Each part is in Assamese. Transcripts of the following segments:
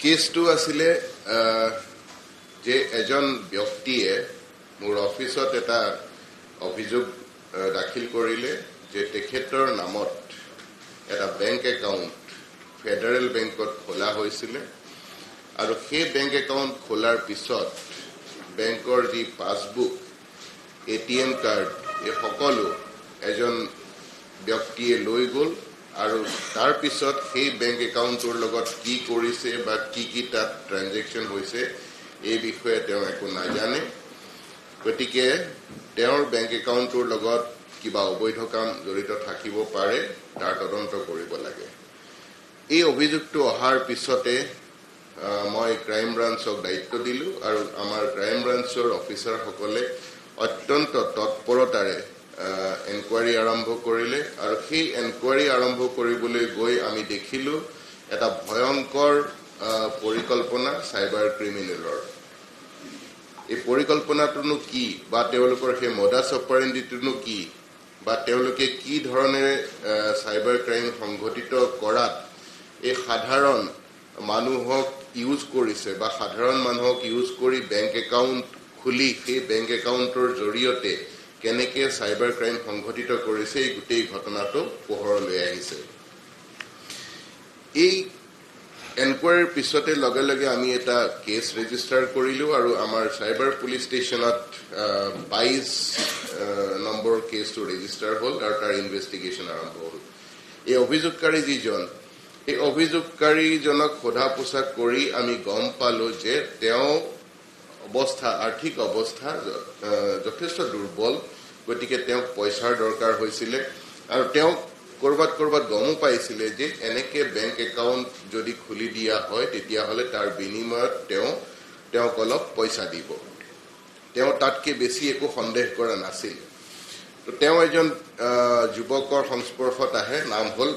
কেছটো আছিলে যে এজন ব্যক্তিয়ে মোৰ অফিসত এটা অভিযোগ দাখিল কৰিলে যে তেখেতৰ নামত এটা বেংক একাউণ্ট ফেডাৰেল বেংকত খোলা হৈছিল আৰু সেই বেংক একাউণ্ট খোলাৰ পিছত বেংকৰ যি পাছবুক এটিএম কাৰ্ড এই সকলো এজন ব্যক্তিয়ে লৈ গ'ল আৰু তাৰ পিছত সেই বেংক একাউণ্টৰ লগত কি কৰিছে বা কি তাত ট্ৰানজেকশ্যন হৈছে এই বিষয়ে তেওঁ একো নাজানে গতিকে তেওঁৰ বেংক একাউণ্টৰ লগত কিবা অবৈধ কাম জড়িত থাকিব পাৰে তাৰ তদন্ত কৰিব লাগে এই অভিযোগটো অহাৰ পিছতে মই ক্ৰাইম ব্ৰাঞ্চক দায়িত্ব দিলো আৰু আমাৰ ক্ৰাইম ব্ৰাঞ্চৰ অফিচাৰসকলে অত্যন্ত তৎপৰতাৰে এনকোয়াৰি আৰম্ভ কৰিলে আৰু সেই এনকোয়াৰি আৰম্ভ কৰিবলৈ গৈ আমি দেখিলো এটা ভয়ংকৰ পৰিকল্পনা সাইবাৰ ক্ৰিমিনেলৰ এই পৰিকল্পনাটোনো কি বা তেওঁলোকৰ সেই মডাছ অপাৰেন্ডিটোনো কি বা তেওঁলোকে কি ধৰণেৰে সাইবাৰ ক্ৰাইম সংঘটিত কৰাত এই সাধাৰণ মানুহক ইউজ কৰিছে বা সাধাৰণ মানুহক ইউজ কৰি বেংক একাউণ্ট খুলি সেই বেংক একাউণ্টৰ জৰিয়তে কেনেকে সাইবাৰ ক্ৰাইম সংঘটিত কৰিছে এই গোটেই ঘটনাটো পোহৰলৈ আহিছে এই এনকোয়াৰিৰ পিছতে লগে লগে আমি এটা কেছ ৰেজিষ্টাৰ কৰিলো আৰু আমাৰ সাইবাৰ পুলিচ ষ্টেচনত 22 নম্বৰ কেছটো ৰেজিষ্টাৰ হ'ল আৰু তাৰ ইনভেষ্টিগেশ্যন আৰম্ভ হ'ল এই অভিযোগকাৰী যিজন এই অভিযোগকাৰীজনক সোধা পোছা কৰি আমি গম পালো যে তেওঁ অৱস্থা আৰ্থিক অৱস্থা যথেষ্ট দুৰ্বল গতিকে তেওঁক পইচাৰ দৰকাৰ হৈছিল আৰু তেওঁ কৰবাত গমো পাইছিলে যে এনেকে বেংক একাউণ্ট যদি খুলি দিয়া হয় তেতিয়াহলে তাৰ বিনিময়ত তেওঁক অলপ পইচা দিব তেওঁ তাতকে বেছি একো সন্দেহ কৰা নাছিল তো তেওঁ এজন যুৱকৰ সংস্পৰ্শত আহে নাম হ'ল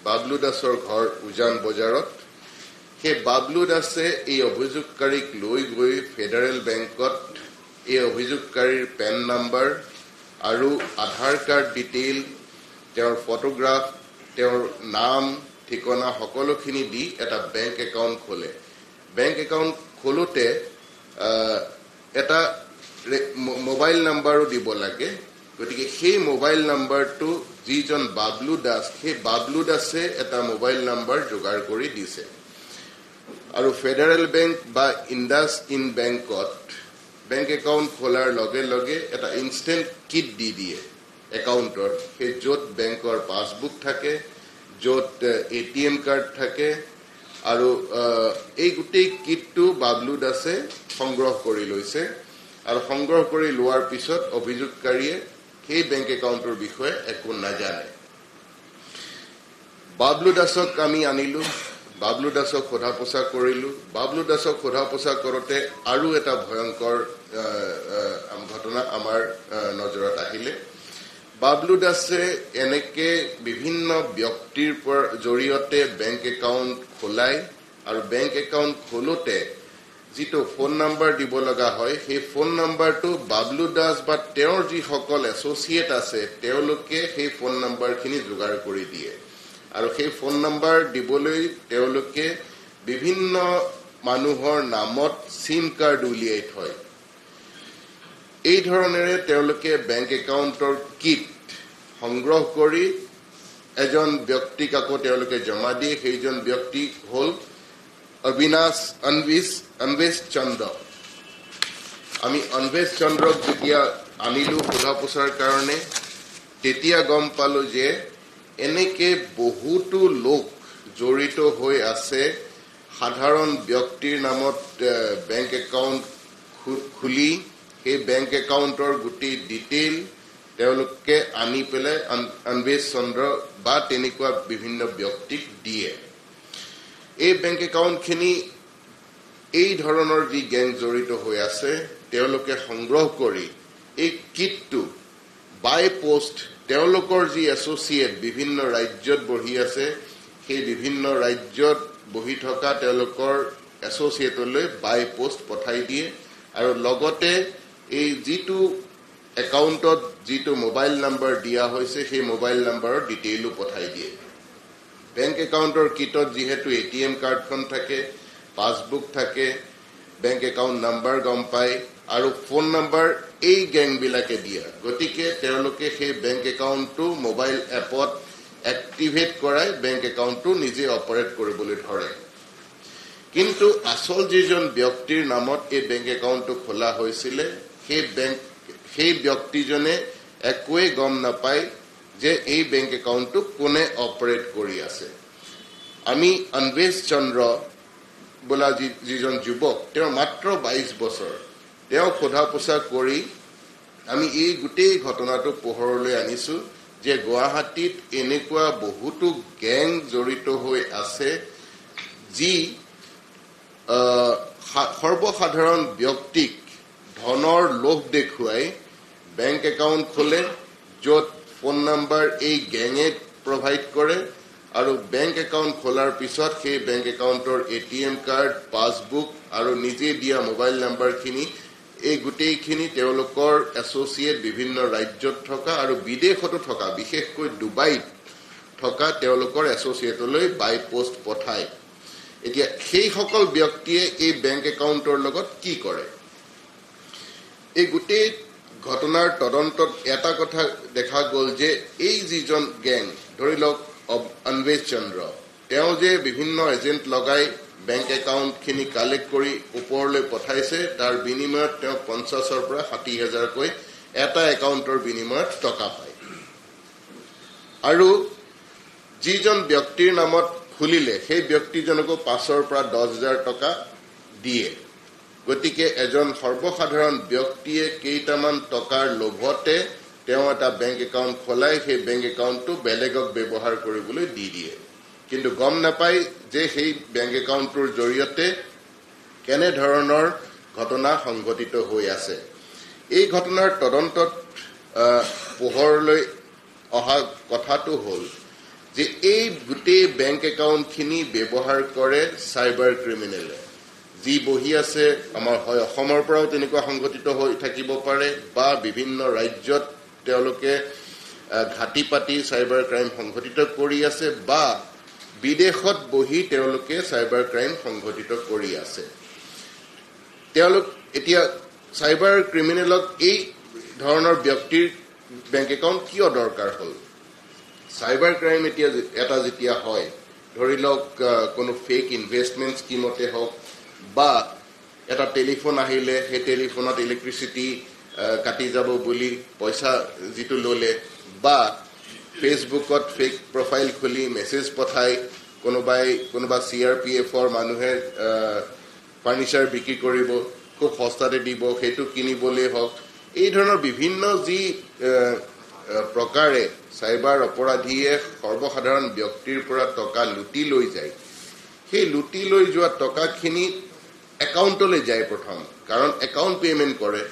বাবলু দাসৰ ঘৰ উজান বজাৰত সেই বাবলু দাসে এই অভিযোগকাৰীক লৈ গৈ ফেডাৰেল বেংকত এই অভিযোগকাৰীৰ পেন নাম্বাৰ আৰু আধাৰ কাৰ্ড ডিটেইল তেওঁৰ ফটোগ্ৰাফ তেওঁৰ নাম ঠিকনা সকলোখিনি দি এটা বেংক একাউণ্ট খোলে বেংক একাউণ্ট খোলোতে এটা মোবাইল নাম্বাৰো দিব লাগে গতিকে সেই মোবাইল নাম্বাৰটো যিজন বাবলু দাস সেই বাবলু দাসে এটা মোবাইল নাম্বাৰ যোগাৰ কৰি দিছে আৰু ফেডাৰেল বেংক বা ইণ্ডাসইণ্ড বেংকত বেংক একাউণ্ট খোলাৰ লগে লগে এটা ইনষ্টেণ্ট কিট দি দিয়ে একাউণ্টৰ সেই য'ত বেংকৰ পাছবুক থাকে য'ত এটিএম কাৰ্ড থাকে আৰু এই গোটেই কিটটো বাবলু দাসে সংগ্ৰহ কৰি লৈছে আৰু সংগ্ৰহ কৰি লোৱাৰ পিছত অভিযোগকাৰীয়ে সেই বেংক একাউণ্টৰ বিষয়ে একো নাজানে বাবলু দাসক আমি আনিলো বাবলু দাসক সোধা পোছা কৰিলো বাবলু দাসক সোধা পোছা কৰোতে আৰু এটা ভয়ংকৰ ঘটনা আমাৰ নজৰত আহিলে বাবলু দাসে এনেকে বিভিন্ন ব্যক্তিৰ জৰিয়তে বেংক একাউণ্ট খোলাই আৰু বেংক একাউণ্ট খোলোতে যিটো ফোন নাম্বাৰ দিব লগা হয় সেই ফোন নাম্বাৰটো বাবলু দাস বা তেওঁৰ যিসকল এছ'চিয়েট আছে তেওঁলোকে সেই ফোন নাম্বাৰখিনি যোগাৰ কৰি দিয়ে আৰু সেই ফোন নাম্বাৰ দিবলৈ তেওঁলোকে বিভিন্ন মানুহৰ নামত সিম কাৰ্ড উলিয়াই থয় এই ধৰণেৰে তেওঁলোকে বেংক একাউণ্টৰ কিট সংগ্ৰহ কৰি এজন ব্যক্তিক আকৌ তেওঁলোকে জমা দিয়ে সেইজন ব্যক্তি হ'ল অন্বেশ চন্দ্ৰ আমি অন্বেশ চন্দ্ৰক যেতিয়া আনিলো সোধা পোছাৰ কাৰণে তেতিয়া গম পালো যে এনেকে বহুতো লোক জড়িত হৈ আছে সাধাৰণ ব্যক্তিৰ নামত বেংক একাউণ্ট খুলি সেই বেংক একাউণ্টৰ গোটেই ডিটেইল তেওঁলোকে আনি পেলাই অন্বেশ চন্দ্ৰ বা তেনেকুৱা বিভিন্ন ব্যক্তিক দিয়ে এই বেংক একাউণ্টখিনি এই ধৰণৰ যি গেং জড়িত হৈ আছে তেওঁলোকে সংগ্ৰহ কৰি এই কিটটো বাই পোষ্ট তেওঁলোকৰ যি এছ'চিয়েট বিভিন্ন ৰাজ্যত বহি আছে সেই বিভিন্ন ৰাজ্যত বহি থকা তেওঁলোকৰ এছ'চিয়েটলৈ বাই পোষ্ট পঠাই দিয়ে আৰু লগতে এই যিটো একাউণ্টত যিটো মোবাইল নাম্বাৰ দিয়া হৈছে সেই মোবাইল নাম্বাৰৰ ডিটেইলো পঠাই দিয়ে বেংক একাউণ্টৰ কিটত যিহেতু এটিএম কাৰ্ডখন থাকে, পাছবুক থাকে, বেংক একাউণ্ট নাম্বাৰ গম পায় আৰু ফোন নাম্বাৰ এই গেংবিলাকে দিয়া। গতিকে তেওঁলোকে সেই বেংক একাউণ্টটো মোবাইল এপত এক্টিভেট কৰাই বেংক একাউণ্টটো নিজে অপাৰেট কৰিবলৈ ধৰে। কিন্তু আচল যিজন ব্যক্তিৰ নামত এই বেংক একাউণ্টটো খোলা হৈছিলে সেই ব্যক্তিজনে একোৱে গম নাপায় যে এই বেংক একাউণ্টটো কোনে অপাৰেট কৰি আছে। আমি অন্বেষ চন্দ্ৰ বোলা যিজন যুৱক, তেওঁৰ মাত্ৰ 22 বছৰ, তেওঁ সোধা পোছা কৰি আমি এই গোটেই ঘটনাটো পোহৰলৈ আনিছো যে গুৱাহাটীত এনেকুৱা বহুতো গেং জড়িত হৈ আছে যি সৰ্বসাধাৰণ ব্যক্তিক ধনৰ লোভ দেখুৱাই বেংক একাউণ্ট খোলে, য'ত ফোন নাম্বাৰ এই গেঙে প্ৰভাইড কৰে আৰু বেংক একাউণ্ট খোলাৰ পিছত সেই বেংক একাউণ্টৰ এটিএম কাৰ্ড, পাছবুক আৰু নিজে দিয়া মোবাইল নাম্বাৰখিনি এই গোটেইখিনি তেওঁলোকৰ এছ'চিয়েট বিভিন্ন ৰাজ্যত থকা আৰু বিদেশতো থকা, বিশেষকৈ ডুবাইত থকা তেওঁলোকৰ এছ'চিয়েটলৈ বাই পোষ্ট পঠায়। এতিয়া সেইসকল ব্যক্তিয়ে এই বেংক একাউণ্টৰ লগত কি কৰে? এই গোটেই ঘটনাৰ তদন্তত এটা কথা দেখা গ'ল যে এই যিজন গেং, ধৰি লওক অন্বেষ চন্দ্ৰ, তেওঁ যে বিভিন্ন এজেণ্ট লগাই বেংক একাউণ্টখিনি কালেক্ট কৰি ওপৰলৈ পঠাইছে, তাৰ বিনিময়ত তেওঁ 50,000 পৰা 60,000কৈ এটা একাউণ্টৰ বিনিময়ত টকা পায়। আৰু যিজন ব্যক্তিৰ নামত খুলিলে সেই ব্যক্তিজনকো 5,000 পৰা 10,000 টকা দিয়ে। গতিকে এজন সৰ্বসাধাৰণ ব্যক্তিয়ে কেইটামান টকাৰ লোভতে তেওঁ এটা বেংক একাউণ্ট খোলাই সেই বেংক একাউণ্টটো বেলেগক ব্যৱহাৰ কৰিবলৈ দি দিয়ে, কিন্তু গম নাপায় যে সেই বেংক একাউণ্টটোৰ জৰিয়তে কেনেধৰণৰ ঘটনা সংঘটিত হৈ আছে। এই ঘটনাৰ তদন্তত পোহৰলৈ অহা কথাটো হ'ল যে এই গোটেই বেংক একাউণ্টখিনি ব্যৱহাৰ কৰে চাইবাৰ ক্ৰিমিনেলে, যি বহি আছে আমাৰ হয় অসমৰ পৰাও তেনেকুৱা সংঘটিত হৈ থাকিব পাৰে বা বিভিন্ন ৰাজ্যত তেওঁলোকে ঘাটি পাতি চাইবাৰ ক্ৰাইম সংঘটিত কৰি আছে বা বিদেশত বহি তেওঁলোকে চাইবাৰ ক্ৰাইম সংঘটিত কৰি আছে। তেওঁলোক এতিয়া চাইবাৰ ক্ৰিমিনেলক এই ধৰণৰ ব্যক্তিৰ বেংক একাউণ্ট কিয় দৰকাৰ হ'ল? চাইবাৰ ক্ৰাইম এতিয়া এটা যেতিয়া হয়, ধৰি লওক কোনো ফেক ইনভেষ্টমেণ্ট স্কিমতে হওক বা এটা টেলিফোন আহিলে সেই টেলিফোনত ইলেক্ট্ৰিচিটি কাটি যাব বুলি পইচা যিটো ল'লে, বা ফেচবুকত ফেক প্ৰফাইল খুলি মেছেজ পঠাই কোনোবা CRPFৰ মানুহে ফাৰ্নিচাৰ বিক্ৰী কৰিব, খুব সস্তাতে দিব, সেইটো কিনিবলৈ হওক, এই ধৰণৰ বিভিন্ন যি প্ৰকাৰে চাইবাৰ অপৰাধীয়ে সৰ্বসাধাৰণ ব্যক্তিৰ পৰা টকা লুটি লৈ যায়, সেই লুটি লৈ যোৱা টকাখিনি একাউণ্টলৈ যায় প্ৰথম, কাৰণ একাউণ্ট পে'মেণ্ট কৰে।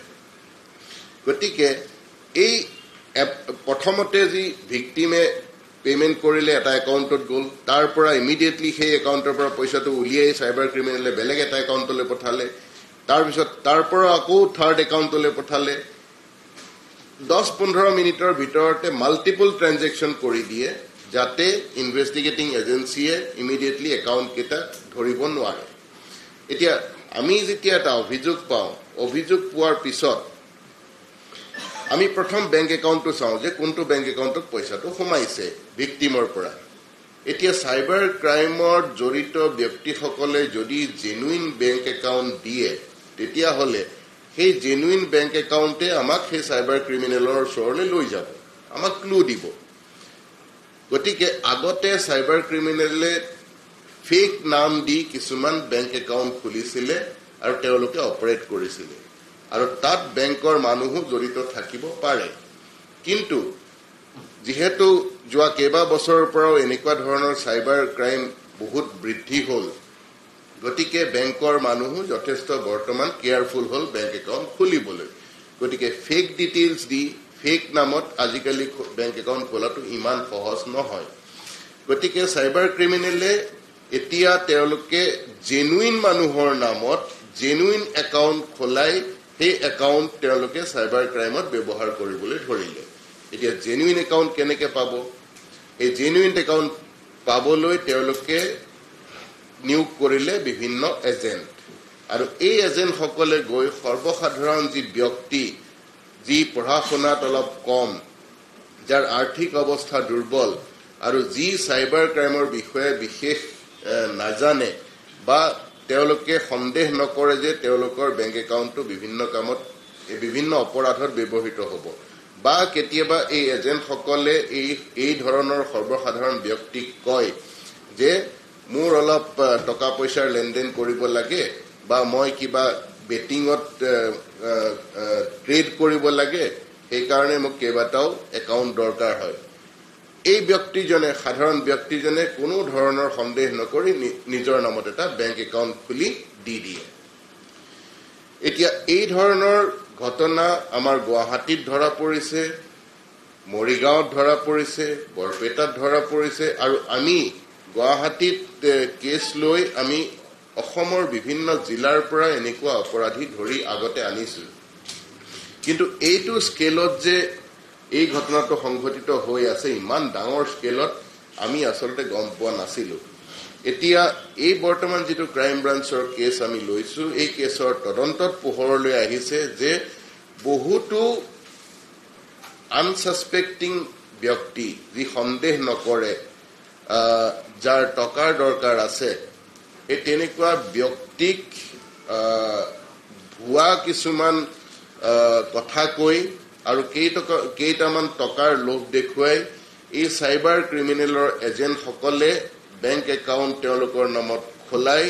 গতিকে এই প্ৰথমতে যি ভিক্টিমে পে'মেণ্ট কৰিলে এটা একাউণ্টত গ'ল, তাৰ পৰা ইমিডিয়েটলি সেই একাউণ্টৰ পৰা পইচাটো উলিয়াই চাইবাৰ ক্ৰিমিনেলে বেলেগ এটা একাউণ্টলৈ পঠালে, তাৰপিছত তাৰ পৰা আকৌ থাৰ্ড একাউণ্টলৈ পঠালে। 10-15 মিনিটৰ ভিতৰতে মাল্টিপল ট্ৰেঞ্জেকশ্যন কৰি দিয়ে, যাতে ইনভেষ্টিগেটিং এজেঞ্চিয়ে ইমিডিয়েটলি একাউণ্টকেইটা ধৰিব নোৱাৰে। এতিয়া আমি যেতিয়া এটা অভিযোগ পাওঁ, অভিযোগ পোৱাৰ পিছত আমি প্ৰথম বেংক একাউণ্টটো চাওঁ যে কোনটো বেংক একাউণ্টত পইচাটো সোমাইছে ভিক্টিমৰ পৰা। এতিয়া চাইবাৰ ক্ৰাইমত জড়িত ব্যক্তিসকলে যদি জেনুইন বেংক একাউণ্ট দিয়ে, তেতিয়াহ'লে সেই জেনুইন বেংক একাউণ্টে আমাক সেই চাইবাৰ ক্ৰিমিনেলৰ ওচৰলৈ লৈ যাব, আমাক ক্লু দিব। গতিকে আগতে চাইবাৰ ক্ৰিমিনেলে ফেক নাম দি কিছুমান বেংক একাউণ্ট খুলিছিলে আৰু তেওঁলোকে অপাৰেট কৰিছিলে, আৰু তাত বেংকৰ মানুহো জড়িত থাকিব পাৰে। কিন্তু যিহেতু যোৱা কেইবা বছৰৰ পৰাও এনেকুৱা ধৰণৰ চাইবাৰ ক্ৰাইম বহুত বৃদ্ধি হ'ল, গতিকে বেংকৰ মানুহো যথেষ্ট বৰ্তমান কেয়াৰফুল হ'ল বেংক একাউণ্ট খুলিবলৈ। গতিকে ফেক ডিটেইলছ দি ফেক নামত আজিকালি বেংক একাউণ্ট খোলাটো ইমান সহজ নহয়। গতিকে চাইবাৰ ক্ৰিমিনেলে এতিয়া তেওঁলোকে জেনুইন মানুহৰ নামত জেনুইন একাউণ্ট খোলাই সেই একাউণ্ট তেওঁলোকে চাইবাৰ ক্ৰাইমত ব্যৱহাৰ কৰিবলৈ ধৰিলে। এতিয়া জেনুইন একাউণ্ট কেনেকৈ পাব? এই জেনুইন একাউণ্ট পাবলৈ তেওঁলোকে নিয়োগ কৰিলে বিভিন্ন এজেণ্ট আৰু এই এজেণ্টসকলে গৈ সৰ্বসাধাৰণ যি ব্যক্তি যি পঢ়া শুনাত অলপ কম যাৰ আৰ্থিক অৱস্থা দুৰ্বল আৰু যি চাইবাৰ ক্ৰাইমৰ বিষয়ে বিশেষ নাজানে বা তেওঁলোকে সন্দেহ নকৰে যে তেওঁলোকৰ বেংক একাউণ্টটো বিভিন্ন কামত বিভিন্ন অপৰাধত ব্যৱহৃত হ'ব বা কেতিয়াবা এই এজেণ্টসকলে এই ধৰণৰ সৰ্বসাধাৰণ ব্যক্তিক কয় যে মোৰ অলপ টকা পইচাৰ লেনদেন কৰিব লাগে বা মই কিবা বেটিঙত ট্ৰেড কৰিব লাগে সেইকাৰণে মোক কেইবাটাও একাউণ্ট দৰকাৰ হয় এই ব্যক্তিজনে সাধাৰণ ব্যক্তিজনে কোনো ধৰণৰ সন্দেহ নকৰি নিজৰ নামত এটা বেংক একাউণ্ট খুলি দি দিয়ে এতিয়া এই ধৰণৰ ঘটনা আমাৰ গুৱাহাটীত ধৰা পৰিছে মৰিগাঁৱত ধৰা পৰিছে বৰপেটাত ধৰা পৰিছে আৰু আমি গুৱাহাটীত কেছ লৈ আমি অসমৰ বিভিন্ন জিলাৰ পৰা এনেকুৱা অপৰাধী ধৰি আগতে আনিছো কিন্তু এইটো স্কেলত যে এই ঘটনাটো সংঘটিত হৈ আছে ইমান ডাঙৰ স্কেলত আমি আসলতে গম পোৱা নাছিলো এতিয়া এই বৰ্তমান যেটো ক্ৰাইম ব্ৰাঞ্চৰ কেছ আমি লৈছো এই কেছৰ তদন্তত পোহৰলৈ আহিছে যে বহুতো আনসাসপেক্টিং ব্যক্তি যি সন্দেহ নকৰে যাৰ টকাৰ দৰকাৰ আছে এই তেনেকুৱা ব্যক্তিক ভুৱা কিছুমান কথা কৈ আৰু কেইটামান টকাৰ লোভ দেখুৱাই এই সাইবাৰ ক্ৰিমিনেলৰ এজেণ্ট সকলে বেংক একাউণ্ট তেওঁলোকৰ নামত খোলাই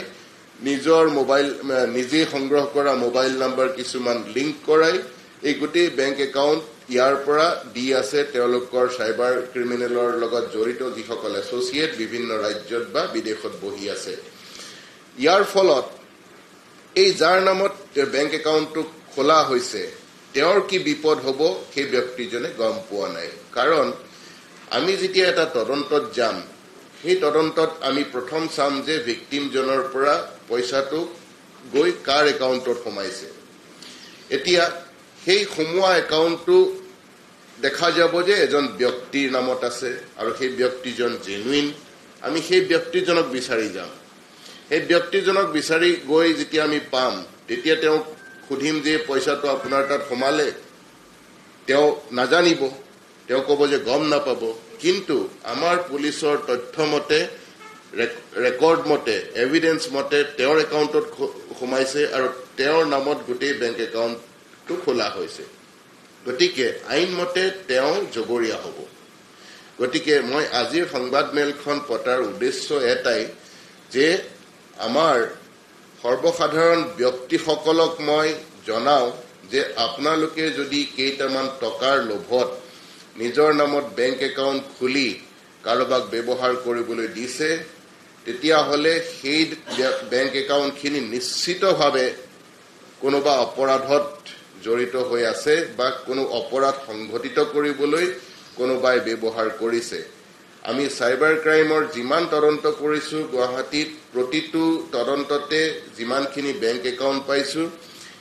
নিজৰ মোবাইল নিজে সংগ্ৰহ কৰা মোবাইল নম্বৰ কিছুমান লিংক কৰাই এই গোটেই বেংক একাউণ্ট ইয়াৰ পৰা দি আছে তেওঁলোকৰ সাইবাৰ ক্ৰিমিনেলৰ লগত জড়িত যিসকল এছ'চিয়েট বিভিন্ন ৰাজ্যত বা বিদেশত বহি আছে ইয়াৰ ফলত এই যাৰ নামত বেংক একাউণ্টটো খোলা হৈছে তেওঁৰ কি বিপদ হ'ব সেই ব্যক্তিজনে গম পোৱা নাই কাৰণ আমি যেতিয়া এটা তদন্তত যাম সেই তদন্তত আমি প্ৰথম চাম যে ভিকটিমজনৰ পৰা পইচাটো গৈ কাৰ একাউণ্টত সোমাইছে এতিয়া সেই সোমোৱা একাউণ্টটো দেখা যাব যে এজন ব্যক্তিৰ নামত আছে আৰু সেই ব্যক্তিজন জেনুইন আমি সেই ব্যক্তিজনক বিচাৰি যাম সেই ব্যক্তিজনক বিচাৰি গৈ যেতিয়া আমি পাম তেতিয়া তেওঁক খুধিম যে পইচাটো আপোনাৰ তাত সোমালে তেওঁ নাজানিব তেওঁ ক'ব যে গম নাপাব কিন্তু আমাৰ পুলিচৰ তথ্য মতে ৰেকৰ্ড মতে এভিডেন্স মতে তেওঁৰ একাউণ্টত সোমাইছে আৰু তেওঁৰ নামত গোটেই বেংক একাউণ্টটো খোলা হৈছে গতিকে আইন মতে তেওঁ জগৰীয়া হ'ব গতিকে মই আজিৰ সংবাদমেলখন পতাৰ উদ্দেশ্য এটাই যে আমাৰ সৰ্বসাধাৰণ ব্যক্তিসকলক মই জনাও যে আপোনালোকে যদি কেইটামান টকাৰ লোভত নিজৰ নামত বেংক একাউণ্ট খুলি কাৰোবাক ব্যৱহাৰ কৰিবলৈ দিছে তেতিয়াহ'লে সেই বেংক একাউণ্টখিনি নিশ্চিতভাৱে কোনোবা অপৰাধত জড়িত হৈ আছে বা কোনো অপৰাধ সংঘটিত কৰিবলৈ কোনোবাই ব্যৱহাৰ কৰিছে আমি সাইবাৰ ক্ৰাইমৰ যিমান তদন্ত কৰিছো গুৱাহাটীত প্ৰতিটো তদন্ততে যিমানখিনি বেংক একাউণ্ট পাইছো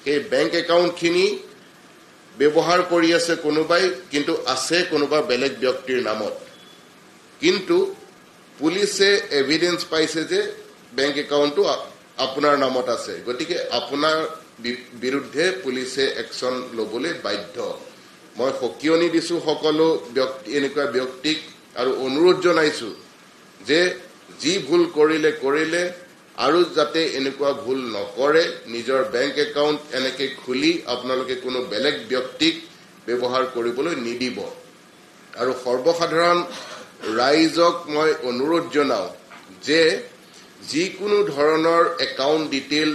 সেই বেংক একাউণ্টখিনি ব্যৱহাৰ কৰি আছে কোনোবাই কিন্তু আছে কোনোবা বেলেগ ব্যক্তিৰ নামত কিন্তু পুলিচে এভিডেন্স পাইছে যে বেংক একাউণ্টটো আপোনাৰ নামত আছে গতিকে আপোনাৰ বিৰুদ্ধে পুলিচে একশন ল'বলৈ বাধ্য মই সকিয়নি দিছো সকলো ব্যক্তি এনেকুৱা ব্যক্তিক আৰু অনুৰোধ জনাইছো যে যি ভুল কৰিলে আৰু যাতে এনেকুৱা ভুল নকৰে নিজৰ বেংক একাউণ্ট এনেকৈ খুলি আপোনালোকে কোনো বেলেগ ব্যক্তিক ব্যৱহাৰ কৰিবলৈ নিদিব আৰু সৰ্বসাধাৰণ ৰাইজক মই অনুৰোধ জনাও যে যিকোনো ধৰণৰ একাউণ্ট ডিটেইল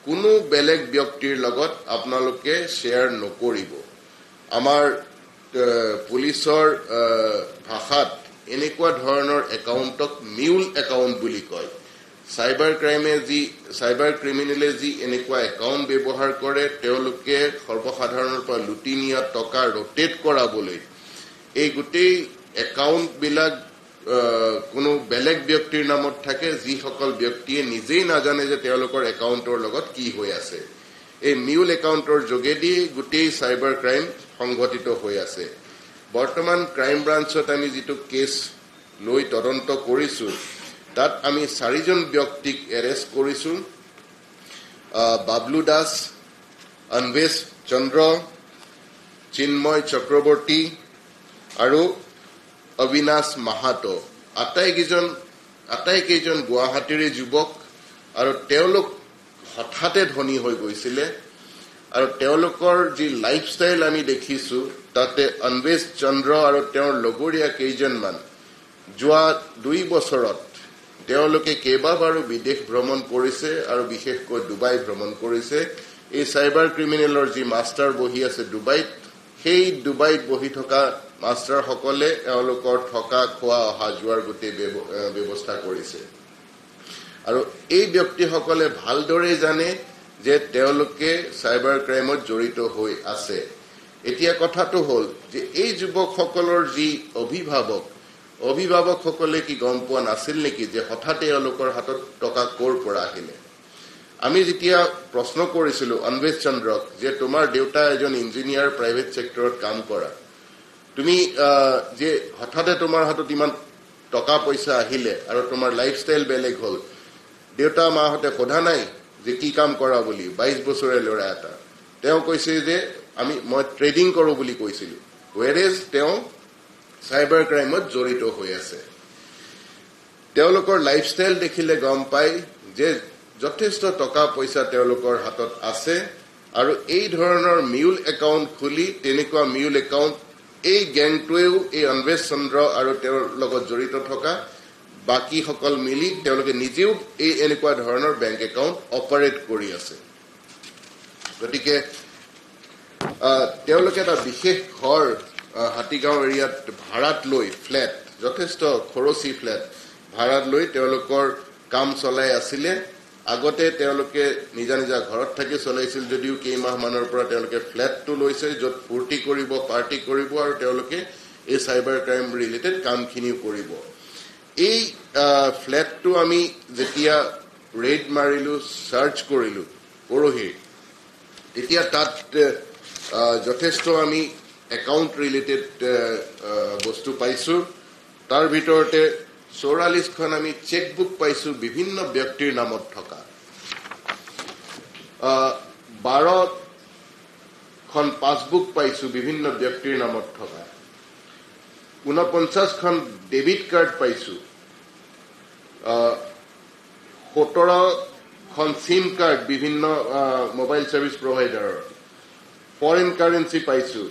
কোনো বেলেগ ব্যক্তিৰ লগত আপোনালোকে শ্বেয়াৰ নকৰিব আমাৰ পুলিচৰ ভাষাত এনেকুৱা ধৰণৰ একাউণ্টক মিউল একাউণ্ট বুলি কয় সাইবাৰ ক্ৰিমিনেলে যি এনেকুৱা একাউণ্ট ব্যৱহাৰ কৰে তেওঁলোকে সৰ্বসাধাৰণৰ পৰা লুটি নিয়া টকা ৰোটেট কৰাবলৈ এই গোটেই একাউণ্টবিলাক কোনো বেলেগ ব্যক্তিৰ নামত থাকে যিসকল ব্যক্তিয়ে নিজেই নাজানে যে তেওঁলোকৰ একাউণ্টৰ লগত কি হৈ আছে এই মিউল একাউণ্টৰ যোগেদি গোটেই সাইবাৰ ক্ৰাইম সংঘটিত হৈ আছে বৰ্তমান ক্ৰাইম ব্ৰাঞ্চত আমি যেটো কেছ লৈ তদন্ত কৰিছো তাত আমি 4জন ব্যক্তিক এৰেষ্ট কৰিছো বাবলু দাস অন্বেষ চন্দ্ৰ চিন্ময় চক্ৰৱৰ্তী আৰু অবিনাশ মাহাতো আটাইকেইজন গুৱাহাটীৰ যুৱক আৰু তেওঁলোক হঠাতে ধনী হৈ গৈছিলে আৰু তেওঁলোকৰ যি লাইফষ্টাইল আমি দেখিছো তাতে অন্বেষ চন্দ্ৰ আৰু তেওঁৰ লগৰীয়া কেইজনমান যোৱা 2 বছৰত তেওঁলোকে কেইবাবাৰো বিদেশ ভ্ৰমণ কৰিছে আৰু বিশেষকৈ ডুবাই ভ্ৰমণ কৰিছে এই সাইবাৰ ক্ৰিমিনেলৰ যি মাষ্টাৰ বহি আছে ডুবাইত সেই ডুবাইত বহি থকা মাষ্টাৰ সকলে তেওঁলোকৰ থকা খোৱা অহা যোৱাৰ গোটেই ব্যৱস্থা কৰিছে আৰু এই ব্যক্তিসকলে ভালদৰে জানে যে তেওঁলোকে সাইবাৰ ক্ৰাইমত জড়িত হৈ আছে এতিয়া কথাটো হ'ল যে এই যুৱকসকলৰ যি অভিভাৱকসকলে কি গম পোৱা নাছিল নেকি যে হঠাতে তেওঁলোকৰ হাতত টকা ক'ৰ পৰা আহিলে আমি যেতিয়া প্ৰশ্ন কৰিছিলো অন্বেষ চন্দ্ৰক যে তোমাৰ দেউতা এজন ইঞ্জিনিয়াৰ প্ৰাইভেট সেক্টৰত কাম কৰা তুমি যে হঠাতে তোমাৰ হাতত ইমান টকা পইচা আহিলে আৰু তোমাৰ লাইফষ্টাইল বেলেগ হ'ল দেউতা মাহঁতে সোধা নাই যে কি কাম কৰা বুলি 22 বছৰীয়া ল'ৰা এটা তেওঁ কৈছে যে মই ট্ৰেডিং কৰো বুলি কৈছিল whereas তেওঁ সাইবাৰ ক্ৰাইমত জড়িত হৈ আছে তেওঁলোকৰ লাইফষ্টাইল দেখিলে গম পায় যে যথেষ্ট টকা পইচা তেওঁলোকৰ হাতত আছে আৰু এই ধৰণৰ মিউল একাউণ্ট খুলি তেনেকুৱা মিউল একাউণ্ট এই গ্যাংটোৱেও এই অন্বেষ চন্দ্ৰ আৰু তেওঁৰ লগত জড়িত থকা বাকি সকল মিলি তেওঁলোকে নিজেও এই এনেকুৱা ধৰণৰ বেংক একাউণ্ট অপাৰেট কৰি আছে গতিকে তেওঁলোকে এটা বিশেষ ঘৰ হাতীগাঁও এৰিয়াত ভাড়াত লৈ ফ্লেট যথেষ্ট খৰচী ফ্লেট ভাড়াত লৈ তেওঁলোকৰ কাম চলাই আছিলে আগতে তেওঁলোকে নিজা ঘৰত থাকি চলাইছিল যদিও কেইমাহ মানৰ পৰা তেওঁলোকে ফ্লেটটো লৈছে য'ত ফূৰ্তি কৰিব পাৰ্টি কৰিব আৰু তেওঁলোকে এই সাইবাৰ ক্ৰাইম ৰিলেটেড কামখিনিও কৰিব এই ফ্লেটটো আমি যেতিয়া ৰেড মাৰিলো সাৰ্চ কৰিলো পৰহি তেতিয়া তাত যথেষ্ট আমি একাউণ্ট ৰিলেটেড বস্তু পাইছো তাৰ ভিতৰতে 44খন আমি চেকবুক পাইছো বিভিন্ন ব্যক্তিৰ নামত থকা 12খন পাছবুক পাইছো বিভিন্ন ব্যক্তিৰ নামত থকা 49খন ডেবিট কাৰ্ড পাইছো 17খন সিম কাৰ্ড বিভিন্ন মোবাইল সাৰ্ভিস প্ৰভাইডাৰৰ ফৰেন কাৰেন্সি পাইছো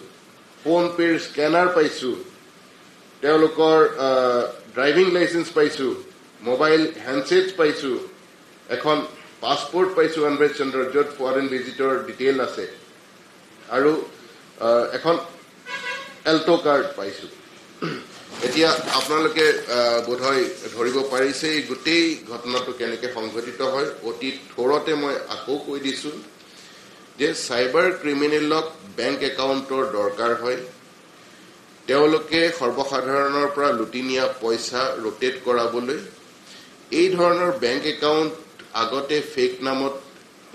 ফোন পেৰ স্ক্যানাৰ পাইছো তেওঁলোকৰ ড্ৰাইভিং লাইসেন্স পাইছো মোবাইল হ্যান্ডসেট পাইছো এখন পাসপোৰ্ট পাইছো অন্বেষ চন্দ্ৰ য'ত ফৰেন ভিজিটৰ ডিটেইল আছে আৰু এখন এল্টো কাৰ্ড পাইছো এতিয়া আপোনালোকে বোধহয় ধৰিব পাৰিছে এই গোটেই ঘটনাটো কেনেকৈ সংঘটিত হয় অতি থোৰতে মই আকৌ কৈ দিছো যে সাইবাৰ ক্ৰিমিনেলক বেংক একাউণ্টৰ দৰকাৰ হয় তেওঁলোকে সৰ্বসাধাৰণৰ পৰা লুটি নিয়া পইচা ৰোটেট কৰাবলৈ এই ধৰণৰ বেংক একাউণ্ট আগতে ফেক নামত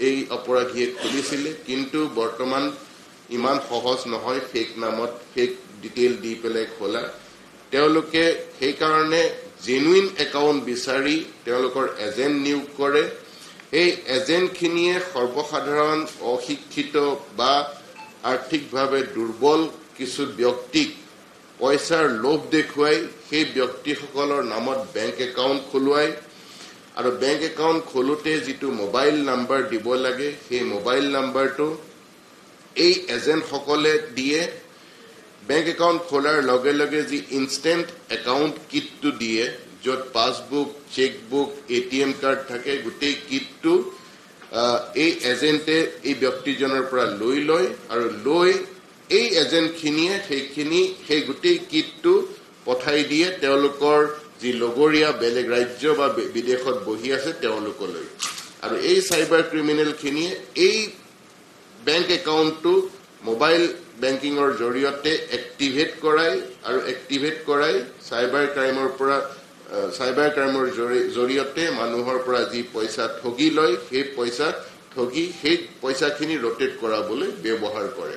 এই অপৰাধীয়ে খুলিছিলে কিন্তু বৰ্তমান ইমান সহজ নহয় ফেক নামত ফেক ডিটেইল দি পেলাই খোলা তেওঁলোকে সেই কাৰণে জেনুইন একাউণ্ট বিচাৰি তেওঁলোকৰ এজেন্ট নিয়োগ কৰে এই এজেন্টখিনিয়ে সৰ্বসাধাৰণ অশিক্ষিত বা আৰ্থিকভাৱে দুৰ্বল কিছু ব্যক্তিক পইচাৰ লোভ দেখুৱাই সেই ব্যক্তিসকলৰ নামত বেংক একাউণ্ট খোলুৱাই আৰু বেংক একাউণ্ট খোলোতে যিটো মোবাইল নাম্বাৰ দিব লাগে সেই মোবাইল নাম্বাৰটো এই এজেন্ট সকলে দিয়ে বেংক একাউণ্ট খোলাৰ লগে লগে যি ইনষ্টেন্ট একাউণ্ট কিটটো দিয়ে য'ত পাছবুক চেকবুক এটিএম কাৰ্ড থাকে গোটেই কিটটো এই এজেন্টে এই ব্যক্তিজনৰ পৰা লৈ লয় আৰু লৈ এই এজেন্টখিনিয়ে সেই গোটেই কিটটো পঠাই দিয়ে তেওঁলোকৰ যি লগৰীয়া বেলেগ ৰাজ্য বা বিদেশত বহি আছে তেওঁলোকলৈ আৰু এই সাইবাৰ ক্ৰিমিনেলখিনিয়ে এই বেংক একাউণ্টটো মোবাইল বেংকিঙৰ জৰিয়তে এক্টিভেট কৰাই সাইবাৰ ক্ৰাইমৰ জৰিয়তে মানুহৰ পৰা যি পইচা ঠগি লয় সেই পইচাখিনি ৰোটেট কৰাবলৈ ব্যৱহাৰ কৰে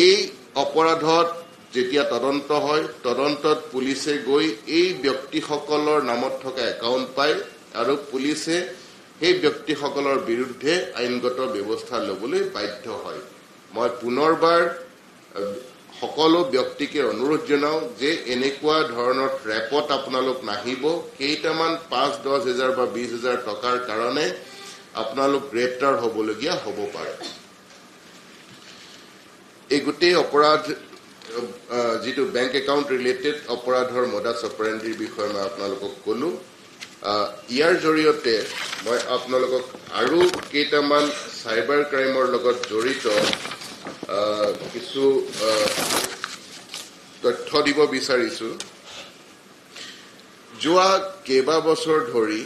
এই অপৰাধত যেতিয়া তদন্ত হয় তদন্তত পুলিচে গৈ এই ব্যক্তিসকলৰ নামত থকা একাউণ্ট পায় আৰু পুলিচে সেই ব্যক্তিসকলৰ বিৰুদ্ধে আইনগত ব্যৱস্থা ল'বলৈ বাধ্য হয় মই পুনৰবাৰ সকলো ব্যক্তিকে অনুৰোধ জনাও যে এনেকুৱা ধৰণৰ ট্ৰেপত আপোনালোক নাহিব কেইটামান 5-10 হাজাৰ বা 20 হাজাৰ টকাৰ কাৰণে আপোনালোক গ্ৰেপ্তাৰ হ'বলগীয়া হ'ব পাৰে এই গোটেই অপৰাধ যেটো বেংক একাউণ্ট ৰিলেটেড অপৰাধৰ মোডাছ অপাৰেণ্ডিৰ বিষয়ে মই আপোনালোকক ক'লো ইয়াৰ জৰিয়তে মই আপোনালোকক আৰু কেইটামান সাইবাৰ ক্ৰাইমৰ লগত জড়িত কিছু তথ্য দিব বিচাৰিছো যোৱা কেইবা বছৰ ধৰি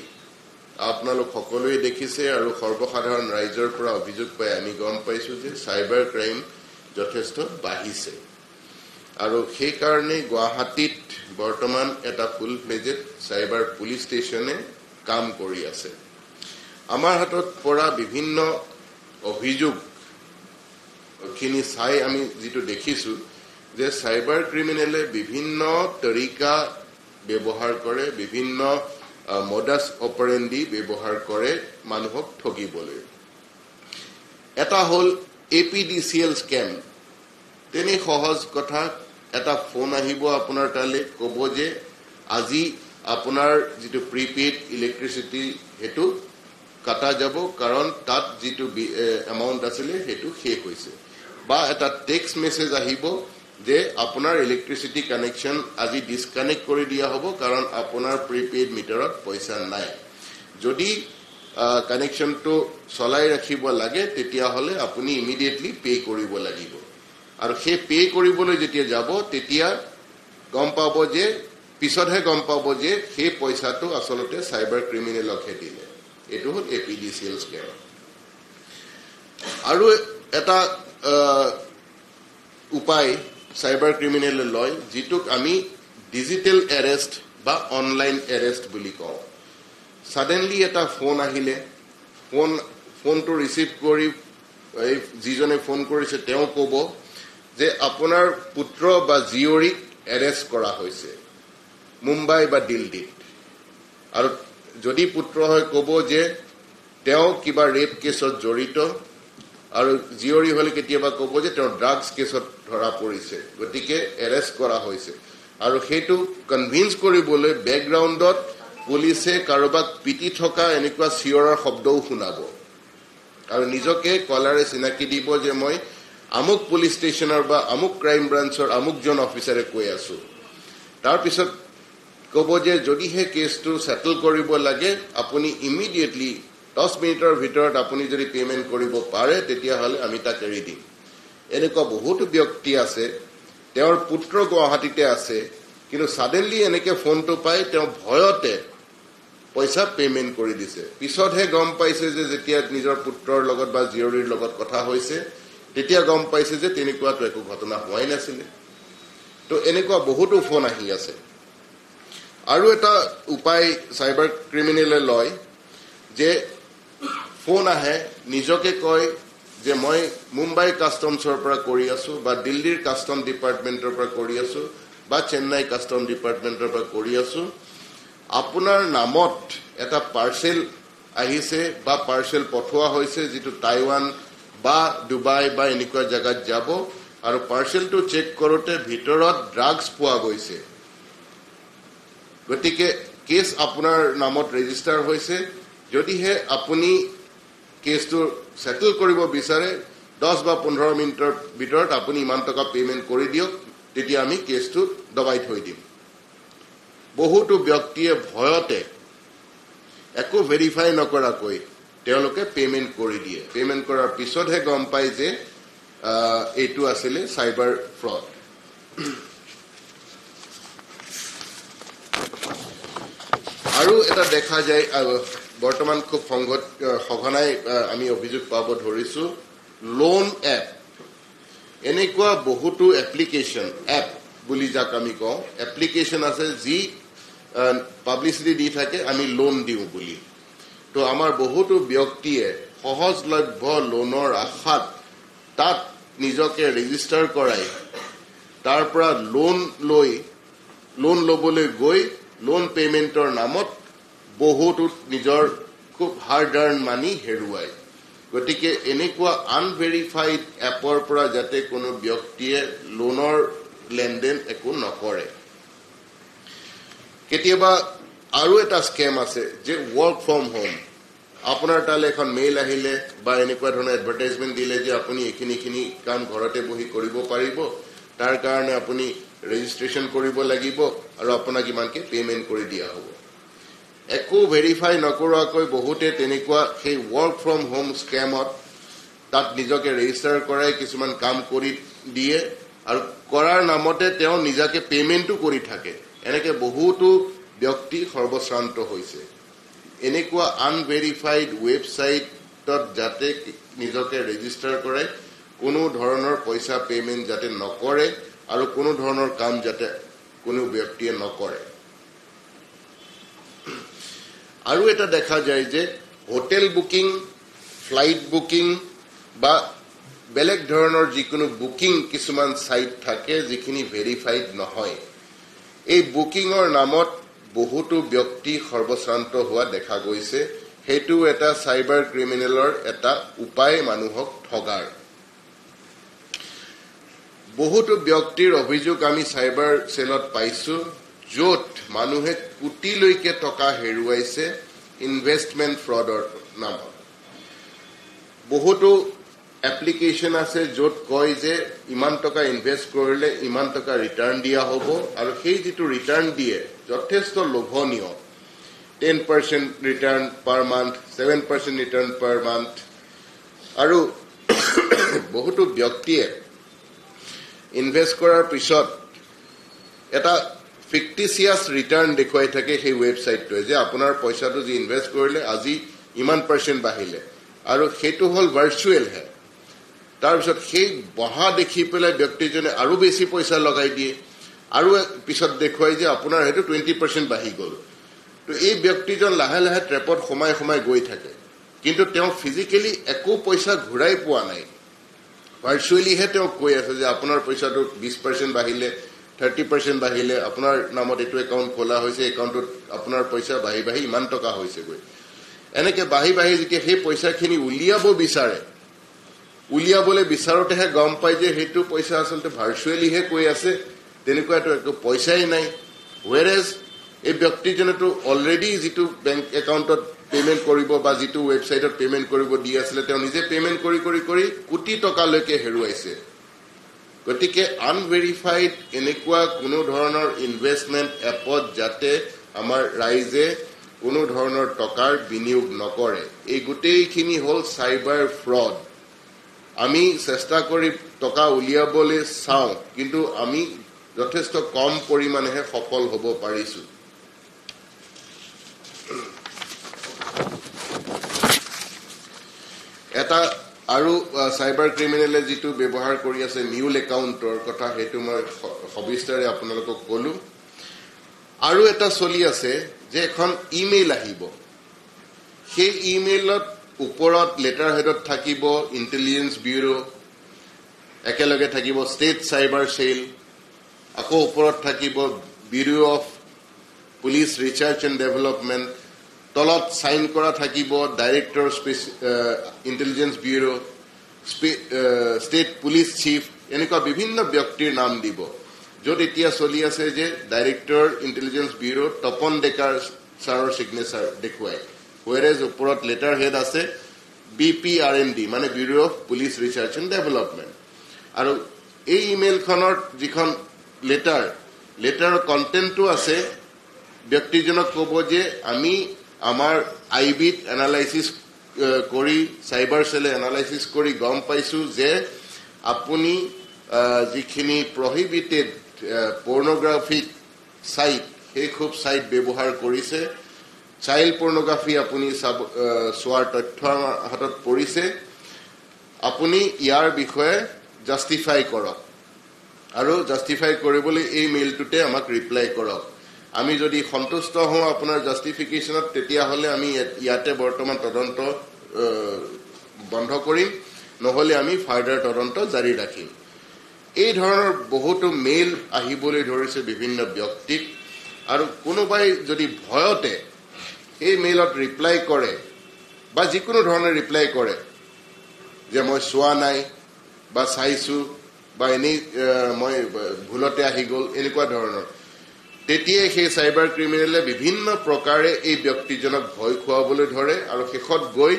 আপোনালোক সকলোৱে দেখিছে আৰু সৰ্বসাধাৰণ ৰাইজৰ পৰা অভিযোগ পাই আমি গম পাইছো যে সাইবাৰ ক্ৰাইম যথেষ্ট বাঢ়িছে আৰু সেই কাৰণে গুৱাহাটীত বৰ্তমান এটা ফুল ফ্লেজড সাইবাৰ পুলিশ ষ্টেচনে কাম কৰি আছে আমাৰ হাতত পৰা বিভিন্ন অভিযোগ খিনি চাই আমি যেটো দেখিছো যে সাইবাৰ ক্ৰিমিনেলে বিভিন্ন তৰিকা ব্যৱহাৰ কৰে বিভিন্ন মোডাছ অপাৰেণ্ডি ব্যৱহাৰ কৰে মানুহক ঠগিবলৈ এটা হল APDCL স্ক্যাম তেনে সহজ কথা এটা ফোন আহিব আপোনাৰ তালে ক'ব যে আজি আপোনাৰ যেটো প্ৰিপেইড ইলেক্ট্ৰিসিটি হেতু কাটা যাব কাৰণ তাত যেটো এমাউন্ট আছিল হেতু শেষ হৈছে বা এটা টেক্সট মেসেজ আহিব যে আপোনাৰ ইলেক্ট্ৰিসিটি কানেকশন আজি ডিসকানেক্ট কৰি দিয়া হ'ব কাৰণ আপোনাৰ প্ৰিপেইড মিটাৰত পইচা নাই যদি কানেকশনটো চলাই ৰাখিব লাগে তেতিয়া হলে আপুনি ইমিডিয়েটলি পে কৰিব লাগিব আৰু সেই পে কৰিবলৈ যেতিয়া যাব তেতিয়া গম পাব যে পিছতহে গম পাব যে সেই পইচাটো আসলতে সাইবাৰ ক্ৰিমিনেলকহে দিলে এটো হল APDCL স্ক্যাম আৰু এটা উপায় সাইবাৰ ক্ৰিমিনেলে লয় যেটোক আমি ডিজিটেল এৰেষ্ট বা অনলাইন এৰেষ্ট বুলি কওঁ সাডেনলি এটা ফোন আহিলে ফোনটো ৰিসিভ কৰি যিজনে ফোন কৰিছে তেওঁ ক'ব যে আপোনাৰ পুত্ৰ বা জিয়ৰিক এৰেষ্ট কৰা হৈছে মুম্বাই বা দিল্লীত আৰু যদি পুত্ৰ হয় ক'ব যে তেওঁ কিবা ৰেপ কেছত জড়িত আৰু জিয়ৰি হলে কেতিয়াবা ক'ব যে তেওঁ ড্ৰাগছ কেছত ধৰা পৰিছে গতিকে এৰেষ্ট কৰা হৈছে আৰু হেতু কনভিন্স কৰিবলৈ ব্যাকগ্ৰাউণ্ডত পুলিচে কাৰোবাক পিটি থকা এনেকুৱা চিঞৰৰ শব্দও শুনাব আৰু নিজকে কলাৰে চিনাকি দিব যে মই আমুক পুলিশ ষ্টেচনৰ বা আমুক ক্ৰাইম ব্ৰাঞ্চৰ আমুকজন অফিচাৰে কৈ আছো তাৰ পিছত ক'ব যে যদি হে কেছটো সেটল কৰিব লাগে আপুনি ইমিডিয়েটলি 10 মিনিটৰ ভিতৰত আপুনি যদি পেমেন্ট কৰিব পাৰে তেতিয়া হলে আমি তাক এৰি দিম এনেকুৱা বহুত ব্যক্তি আছে তেওঁৰ পুত্ৰ গুৱাহাটীতে আছে কিন্তু সাডেনলি এনেকে ফোনটো পাই তেওঁ ভয়তে পইচা পেমেন্ট কৰি দিছে পিছতহে গম পাইছে যে যেতিয়া নিজৰ পুত্ৰৰ লগত বা জিয়ৰিৰ লগত কথা হৈছে তেতিয়া গম পাইছে যে তেনেকুৱাটো একো ঘটনা হোৱাই নাছিল তো এনেকুৱা বহুতো ফোন আহি আছে আৰু এটা উপায় সাইবাৰ ক্ৰিমিনেলে লয় যে ফোন আহে নিজকে কয় যে মই মুম্বাই কাস্টমছৰ পৰা কৰি আছো বা দিল্লীৰ কাস্টম ডিপাৰ্টমেন্টৰ পৰা কৰি আছো বা চেন্নাই কাস্টম ডিপাৰ্টমেন্টৰ পৰা কৰি আছো আপোনাৰ নামত এটা পাৰ্সেল আহিছে বা পাৰ্সেল পঠোৱা হৈছে যেটো টাইৱান বা ডুবাই বা এনেকুৱা জায়গাত যাব আৰু পাৰ্সেলটো চেক কৰোতে ভিতৰত ড্ৰাগছ পোৱা গৈছে গতিকে কেছ আপোনাৰ নামত ৰেজিষ্টাৰ হৈছে যদিহে আপুনি কেছটো সেটল কৰিব বিচাৰে 10 বা 15 মিনিটৰ ভিতৰত আপুনি ইমান টকা পেমেন্ট কৰি দিয়ক তেতিয়া আমি কেছটো দবাই থৈ দিম বহুতো ব্যক্তিয়ে ভয়তে একো ভেৰিফাই নকৰাকৈ তেওঁলোকে পেমেন্ট কৰি দিয়ে পেমেন্ট কৰাৰ পিছতহে গম পায় যে এইটো আছিল সাইবাৰ ফ্ৰড আৰু এটা দেখা যায় বৰ্তমান খুব সঘনাই আমি অভিযোগ পাব ধৰিছো লোন এপ এনেকুৱা বহুতো এপ্লিকেশন এপ বুলি যাক আমি কওঁ এপ্লিকেশন আছে যি পাব্লিসিটি দি থাকে আমি লোন দিও বুলি তো আমাৰ বহুতো ব্যক্তিয়ে সহজলভ্য লোনৰ আশাত তাত নিজকে ৰেজিষ্টাৰ কৰাই তাৰ পৰা লোন লবলৈ গৈ লোন পেমেন্টৰ নামত বহুতো নিজৰ খুব হাৰ্ড আৰ্ন মানি হেৰুৱায় গতিকে এনেকুৱা আনভেৰিফাইড এপৰ পৰা যাতে কোনো ব্যক্তিয়ে লোনৰ লেনদেন একো নকৰে কেতিয়াবা আৰু এটা স্কেম আছে যে ওয়াৰ্ক ফ্ৰম হোম আপোনাৰ তালে এখন মেইল আহিলে বা এনেকুৱা ধৰণৰ এডভাৰটাইজমেন্ট দিলে যে আপুনি এখিনি কাম ঘৰতে বহি কৰিব পাৰিব তাৰ কাৰণে আপুনি ৰেজিষ্ট্ৰেচন কৰিব লাগিব আৰু আপোনাক ইমানকে পেমেন্ট কৰি দিয়া হ'ব একো ভেৰিফাই নকৰাকৈ বহুতে তেনেকুৱা সেই ওয়াৰ্ক ফ্ৰম হোম স্কেমত তাত নিজকে ৰেজিষ্টাৰ কৰাই কিছুমান কাম কৰি দিয়ে আৰু কৰাৰ নামতে তেওঁ নিজকে পেমেন্টও কৰি থাকে এনেকে বহুতো ব্যক্তি সৰ্বশ্ৰান্ত হৈছে এনেকুৱা আনভেৰিফাইড ৱেবছাইটত যাতে নিজকে ৰেজিষ্টাৰ কৰে কোনো ধৰণৰ পইচা পেমেন্ট যাতে নকৰে আৰু কোনো ধৰণৰ কাম যাতে কোনো ব্যক্তিয়ে নকৰে আৰু এটা দেখা যায় যে হোটেল বুকিং ফ্লাইট বুকিং বা বেলেগ ধৰণৰ যিকোনো বুকিং কিছুমান সাইট থাকে যিখিনি ভেৰিফাইড নহয় এই বুকিংৰ নামত বহুতো ব্যক্তি সৰ্বশ্ৰান্ত হোৱা দেখা গৈছে হেতু এটা সাইবাৰ ক্ৰিমিনেলৰ এটা উপায় মানুহক ঠগাৰ বহুতো ব্যক্তিৰ অভিযোগ আমি সাইবাৰ সেলত পাইছো য'ত মানুহে কোটিলৈকে টকা হেৰুৱাইছে ইনভেষ্টমেন্ট ফ্ৰডৰ নামত বহুতো এপ্লিকেশন আছে য'ত কয় যে ইমান টকা ইনভেষ্ট কৰিলে ইমান টকা ৰিটাৰ্ণ দিয়া হ'ব আৰু সেই যেটো ৰিটাৰ্ণ দিয়ে যথেষ্ট লোভনীয় 10% return per month 7% return per month আৰু বহুতো ব্যক্তিয়ে ইনভেষ্ট কৰাৰ পিছত এটা ফিক্টিচিয়াস ৰিটাৰ্ণ দেখুৱাই থাকে সেই ৱেবছাইটটোৱে যে আপোনাৰ পইচাটো যি ইনভেষ্ট কৰিলে আজি ইমান % বাহিলে আৰু সেইটো হল ভাৰ্চুৱেল হে তাৰ পিছত সেই বহা দেখি পেলাই ব্যক্তিজনে আৰু বেছি পইচা লগাই দিয়ে আৰু পিছত দেখুৱাই যে আপোনাৰ হেতু 20% বাহি গল তো এই ব্যক্তিজন লাহে লাহে ট্ৰেপত সময় গৈ থাকে কিন্তু তেওঁ ফিজিক্যালি একো পইচা ঘূৰাই পোৱা নাই ভাৰ্চুৱেলি হে তেওঁ কৈ আছে যে আপোনাৰ পইচাটো 20% বাহিলে 30% বাহিলে আপোনাৰ নামত এটো একাউন্ট খোলা হৈছে একাউন্টত আপোনাৰ পইচা বাহি ইমান টকা হৈছে গৈ এনেকে বাহি যেতিয়া সেই পইচাখিনি উলিয়াব বিচাৰে উলিয়াবলৈ বিচাৰতেহে গম পাই যে হেতু পইচা আসলতে ভাৰ্চুৱেলি হে কৈ আছে তেনেকুৱাটো একো পইচাই নাই whereas এই ব্যক্তিজনেটো অলৰেডি যেটো বেংক একাউন্টত পেমেন্ট কৰিব বা যেটো ৱেবছাইটত পেমেন্ট কৰিব দি আছিল তেওঁ নিজে পেমেন্ট কৰি কোটি টকা লৈকে হেৰুৱাইছে গতিকে আনভেৰিফাইড এনেকুৱা কোনো ধৰণৰ ইনভেষ্টমেন্ট এপত যাতে আমাৰ ৰাইজে কোনো ধৰণৰ টকাৰ বিনিয়োগ নকৰে এই গোটেইখিনি হল সাইবাৰ ফ্ৰড আমি চেষ্টা কৰি টকা উলিয়াবলৈ চাও কিন্তু আমি যথেষ্ট কম পৰিমাণেহে সফল হ'ব পাৰিছো এটা আৰু সাইবাৰ ক্ৰিমিনেলে যেটো ব্যৱহাৰ কৰি আছে মিউল একাউন্টৰ কথা হেতু মই সবিস্তাৰে আপোনালোকক কলো আৰু এটা চলি আছে যে এখন ইমেইল আহিব সেই ইমেইলত ওপৰত লেটাৰ হেডত থাকিব ইন্টেলিজেন্স ব্যুৰো একেলগে থাকিব ষ্টেট সাইবাৰ সেল আকৌ ওপৰত থাকিব bureau of police research and development তলত সাইন কৰা থাকিব director intelligence bureau state police chief এনেকুৱা বিভিন্ন ব্যক্তিৰ নাম দিব য'ত এতিয়া চলি আছে যে ডাইৰেক্টৰ ইন্টেলিজেন্স ব্যুৰো তপন ডেকাৰ ছাৰৰ সিগনেচাৰ দেখুৱাই whereas ওপৰত লেটাৰ হেড আছে BPRND মানে bureau of police research and development আৰু এই ইমেইলখনৰ যিখন লেটাৰৰ কন্টেন্টটো আছে ব্যক্তিজনক ক'ব যে আমি আমাৰ আইবিট এনালাইসিস কৰি সাইবাৰ সেলে এনালাইসিস কৰি গম পাইছো যে আপুনি যিখিনি প্ৰহিবিটেড পৰ্নোগ্ৰাফিক সাইট সেই খুব সাইট ব্যৱহাৰ কৰিছে চাইল্ড পৰ্নোগ্ৰাফি আপুনি সোৱাৰ তথ্য হাতত পৰিছে আপুনি ইয়াৰ বিষয়ে জাস্টিফাই কৰক আৰু জাস্টিফাই কৰিবলৈ এই মেইলটোতে আমাক ৰিপ্লাই কৰক আমি যদি সন্তুষ্ট হওঁ আপোনাৰ জাস্টিফিকেশনত তেতিয়া হলে আমি ইয়াতে বৰ্তমান তদন্ত বন্ধ কৰিম নহলে আমি ফাৰ্দাৰ তদন্ত জাৰি ৰাখিম এই ধৰণৰ বহুতো মেইল আহিবলৈ ধৰিছে বিভিন্ন ব্যক্তিক আৰু কোনোবাই যদি ভয়তে এই মেইলত ৰিপ্লাই কৰে বা যিকোনো ধৰণে ৰিপ্লাই কৰে যে মই চোৱা নাই বা চাইছো বা এনেই মই ভুলতে আহি গ'ল এনেকুৱা ধৰণৰ তেতিয়াই সেই চাইবাৰ ক্ৰিমিনেলে বিভিন্ন প্ৰকাৰে এই ব্যক্তিজনক ভয় খুৱাবলৈ ধৰে আৰু শেষত গৈ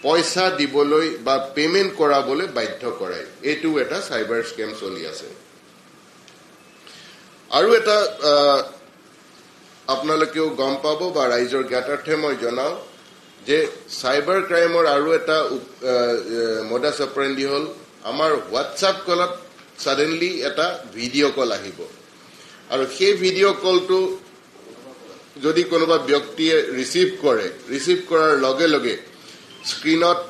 পইচা দিবলৈ বা পেমেন্ট কৰাবলৈ বাধ্য কৰায় এইটো এটা চাইবাৰ স্কেম চলি আছে আৰু এটা আপোনালোকেও গম পাব বা ৰাইজৰ জ্ঞাতাৰ্থে মই জনাও যে চাইবাৰ ক্ৰাইমৰ আৰু এটা মডাছ অপাৰেণ্ডি হ'ল আমাৰ হোৱাটছআপ কলত সাডেনলি এটা ভিডিঅ' কল আহিব আৰু সেই ভিডিঅ' কলটো যদি কোনোবা ব্যক্তিয়ে ৰিচিভ কৰাৰ লগে লগে স্ক্ৰীনত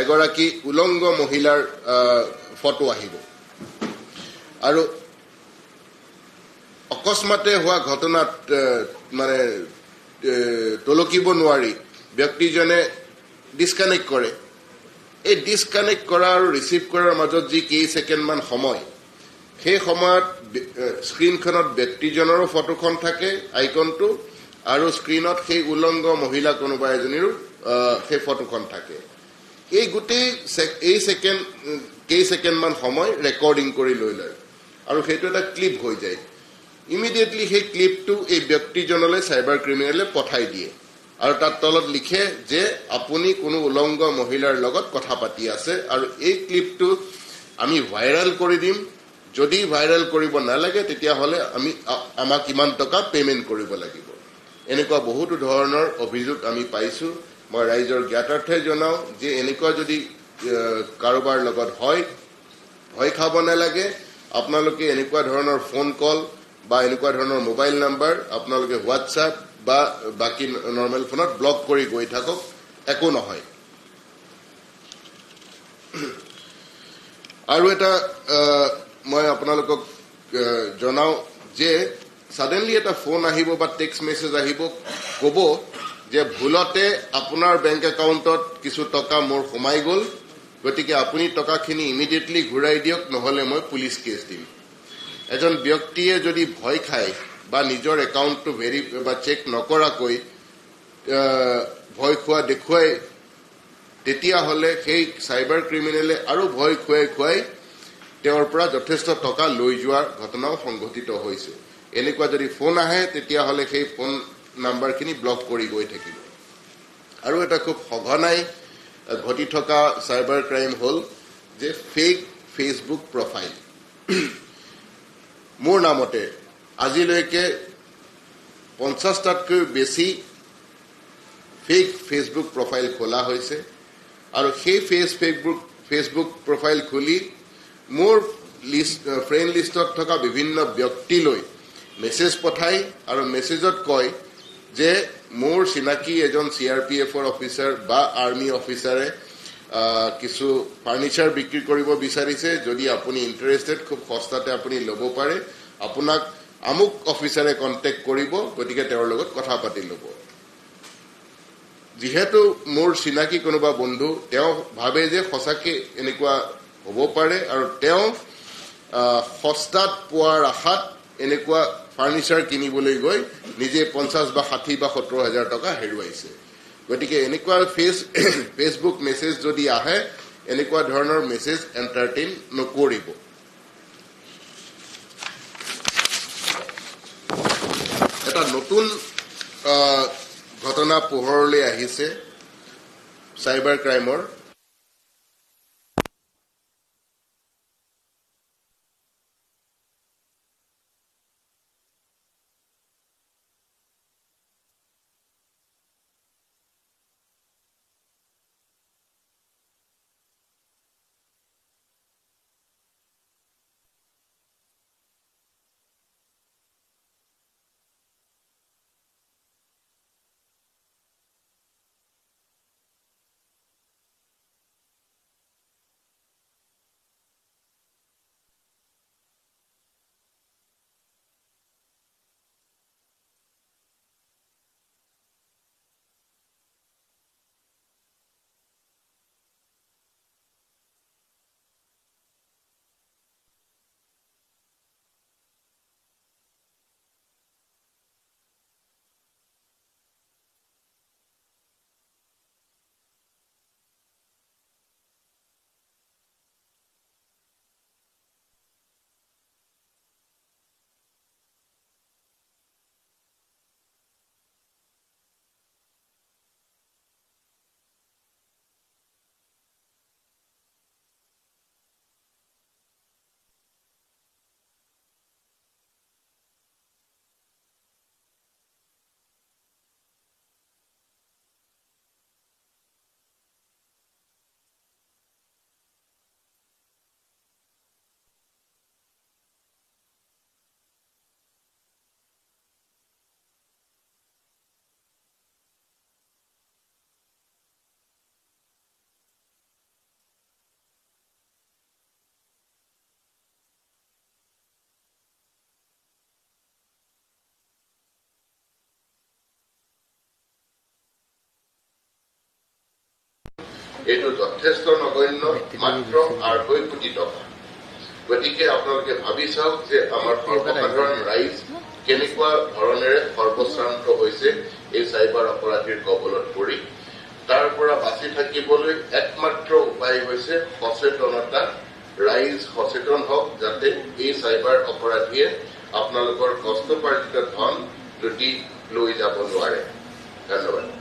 এগৰাকী উলংগ মহিলাৰ ফটো আহিব আৰু অকস্মাতে হোৱা ঘটনাত মানে তলকিব নোৱাৰি ব্যক্তিজনে ডিসকানেক্ট কৰে এই ডিসকানেক্ট কৰা আৰু ৰিচিভ কৰাৰ মাজত যি কেই ছেকেণ্ডমান সময় সেই সময়ত স্ক্ৰীনখনত ব্যক্তিজনৰো ফটোখন থাকে আইকনটো আৰু স্ক্ৰীনত সেই উলংগ মহিলা কোনোবা এজনীৰো সেই ফটোখন থাকে এই গোটেই কেই ছেকেণ্ডমান সময় ৰেকৰ্ডিং কৰি লৈ লয় আৰু সেইটো এটা ক্লিপ হৈ যায় ইমিডিয়েটলি সেই ক্লিপটো এই ব্যক্তিজনলৈ চাইবাৰ ক্ৰিমিনেলে পঠাই দিয়ে আৰু তাত তলত লিখে যে আপুনি কোনো উলংগ মহিলাৰ লগত কথা পাতি আছে আৰু এই ক্লিপটো আমি ভাইৰাল কৰি দিম যদি ভাইৰাল কৰিব নালাগে তেতিয়াহ'লে আমাক কিমান টকা পেমেন্ট কৰিব লাগিব এনেকুৱা বহুতো ধৰণৰ অভিযোগ আমি পাইছো মই ৰাইজৰ জ্ঞাতাৰ্থে জনাও যে এনেকুৱা যদি কাৰোবাৰ লগত হয় ভয় খাব নালাগে আপোনালোকে এনেকুৱা ধৰণৰ ফোন কল বা এনেকুৱা ধৰণৰ মোবাইল নাম্বাৰ আপোনালোকে হোৱাটছআপ বা বাকি নৰ্মেল ফোনত ব্লক কৰি গৈ থাকক একো নহয় আৰু এটা মই আপোনালোকক জনাও যে সাডেনলি এটা ফোন আহিব বা টেক্সট মেছেজ আহিব ক'ব যে ভুলতে আপোনাৰ বেংক একাউণ্টত কিছু টকা মোৰ সোমাই গ'ল গতিকে আপুনি টকাখিনি ইমিডিয়েটলি ঘূৰাই দিয়ক নহলে মই পুলিচ কেছ দিম এজন ব্যক্তিয়ে যদি ভয় খায় বা নিজৰ একাউণ্টটো বা চেক নকৰাকৈ ভয় খোৱা দেখুৱাই তেতিয়াহ'লে সেই চাইবাৰ ক্ৰিমিনেলে আৰু ভয় খুৱাই তেওঁৰ পৰা যথেষ্ট টকা লৈ যোৱাৰ ঘটনাও সংঘটিত হৈছে এনেকুৱা যদি ফোন আহে তেতিয়াহ'লে সেই ফোন নাম্বাৰখিনি ব্লক কৰি গৈ থাকিব আৰু এটা খুব সঘনাই ঘটি থকা চাইবাৰ ক্ৰাইম হ'ল যে ফেক ফেচবুক প্ৰফাইল মোৰ নামতে আজিলৈকে 50টাতকৈ বেছি ফেক ফেচবুক প্ৰফাইল খোলা হৈছে আৰু সেই ফেচবুক প্ৰফাইল খুলি মোৰ ফ্ৰেণ্ড লিষ্টত থকা বিভিন্ন ব্যক্তিলৈ মেছেজ পঠায় আৰু মেছেজত কয় যে মোৰ চিনাকি এজন CRPFৰ অফিচাৰ বা আৰ্মি অফিচাৰে কিছু ফাৰ্নিচাৰ বিক্ৰী কৰিব বিচাৰিছে যদি আপুনি ইন্টাৰেষ্টেড খুব সস্তাতে আপুনি ল'ব পাৰে আপোনাক আমুক অফিচাৰে কন্টেক্ট কৰিব গতিকে তেওঁৰ লগত কথা পাতি ল'ব যিহেতু মোৰ চিনাকি কোনোবা বন্ধু তেওঁ ভাবে যে সঁচাকে এনেকুৱা হ'ব পাৰে আৰু তেওঁ সস্তাত পোৱাৰ আশাত এনেকুৱা ফাৰ্নিচাৰ কিনিবলৈ গৈ নিজে 50 বা 60 বা 70 হাজাৰ টকা হেৰুৱাইছে গতিকে এনেকুৱা ফেচবুক মেছেজ যদি আহে এনেকুৱা ধৰণৰ মেছেজ এন্টাৰটেইন নকৰিব এটা নতুন ঘটনা পোহৰলৈ আহিছে চাইবাৰ ক্ৰাইমৰ এইটো যথেষ্ট নগণ্য, মাত্ৰ 2.5 কোটি টকা। গতিকে আপোনালোকে ভাবি চাওক যে আমাৰ সৰ্বসাধাৰণ ৰাইজ কেনেকুৱা ধৰণেৰে সৰ্বশ্ৰান্ত হৈছে এই চাইবাৰ অপৰাধীৰ কবলত পৰি। তাৰ পৰা বাচি থাকিবলৈ একমাত্ৰ উপায় হৈছে সচেতনতা। ৰাইজ সচেতন হওক যাতে এই চাইবাৰ অপৰাধীয়ে আপোনালোকৰ কষ্টপাৰ্জিত ধন লুটি লৈ যাব নোৱাৰে। ধন্যবাদ।